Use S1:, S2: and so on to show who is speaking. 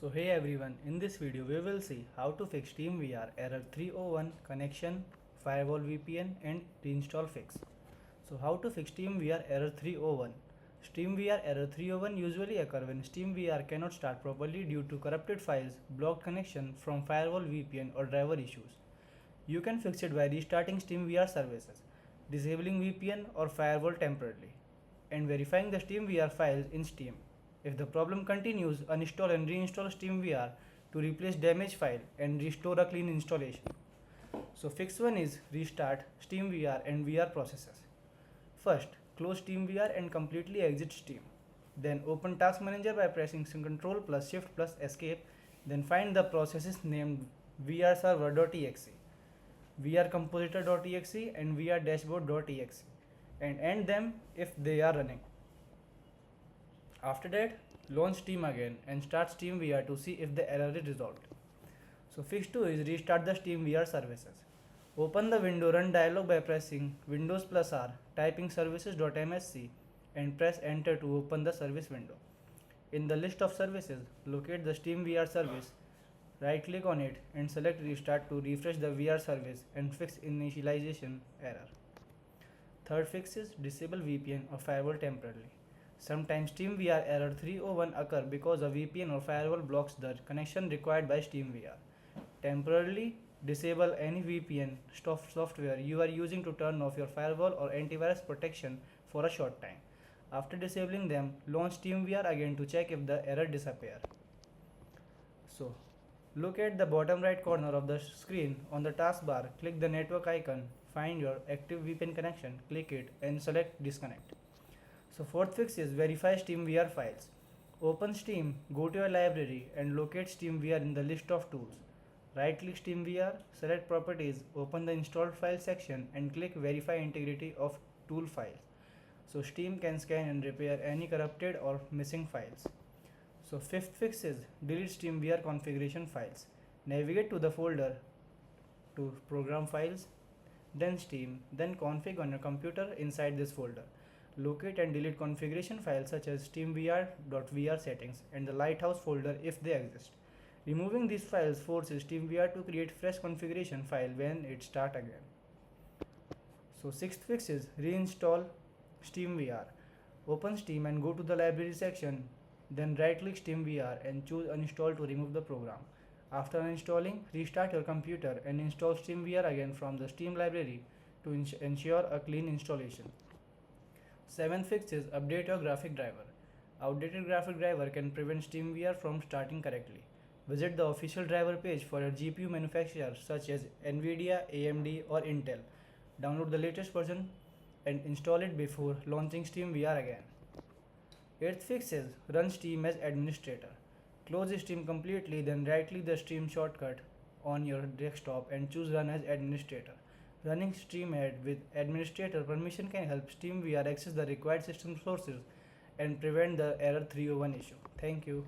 S1: So hey everyone, in this video we will see how to fix SteamVR error 301 connection, firewall VPN and reinstall fix. So how to fix SteamVR error 301? SteamVR error 301 usually occur when SteamVR cannot start properly due to corrupted files, blocked connection from firewall VPN or driver issues. You can fix it by restarting SteamVR services, disabling VPN or firewall temporarily, and verifying the SteamVR files in Steam. If the problem continues, uninstall and reinstall SteamVR to replace damaged file and restore a clean installation. So fix 1 is restart SteamVR and VR processes. First, close SteamVR and completely exit Steam. Then open Task Manager by pressing Ctrl plus Shift plus Escape. Then find the processes named vrserver.exe, vrcompositor.exe and vrdashboard.exe and end them if they are running. After that, launch Steam again and start SteamVR to see if the error is resolved. So fix 2 is restart the SteamVR services. Open the window run dialog by pressing Windows plus R, typing services.msc and press enter to open the service window. In the list of services, locate the SteamVR service, right click on it and select restart to refresh the VR service and fix initialization error. Third fix is disable VPN or firewall temporarily. Sometimes SteamVR error 301 occur because a VPN or firewall blocks the connection required by SteamVR. Temporarily disable any VPN software you are using to turn off your firewall or antivirus protection for a short time. After disabling them, launch SteamVR again to check if the error disappears. So, look at the bottom right corner of the screen on the taskbar, click the network icon, find your active VPN connection, click it and select disconnect. So fourth fix is verify SteamVR files. Open Steam, go to your library and locate SteamVR in the list of tools. Right click SteamVR, select properties, open the installed file section and click verify integrity of tool files. So Steam can scan and repair any corrupted or missing files. So fifth fix is delete SteamVR configuration files. Navigate to the folder to program files, then Steam, then config on your computer inside this folder. Locate and delete configuration files such as SteamVR.VR settings and the Lighthouse folder if they exist. Removing these files forces SteamVR to create fresh configuration file when it starts again. So sixth fix is reinstall SteamVR. Open Steam and go to the library section, then right click SteamVR and choose uninstall to remove the program. After uninstalling, restart your computer and install SteamVR again from the Steam library to ensure a clean installation. Seventh fix is update your graphic driver. Outdated graphic driver can prevent SteamVR from starting correctly. Visit the official driver page for your GPU manufacturer such as Nvidia, AMD or Intel. Download the latest version and install it before launching SteamVR again. Eighth fix is run Steam as administrator. Close Steam completely, then right click the Steam shortcut on your desktop and choose run as administrator. Running SteamAd with administrator permission can help SteamVR access the required system sources and prevent the error 301 issue. Thank you.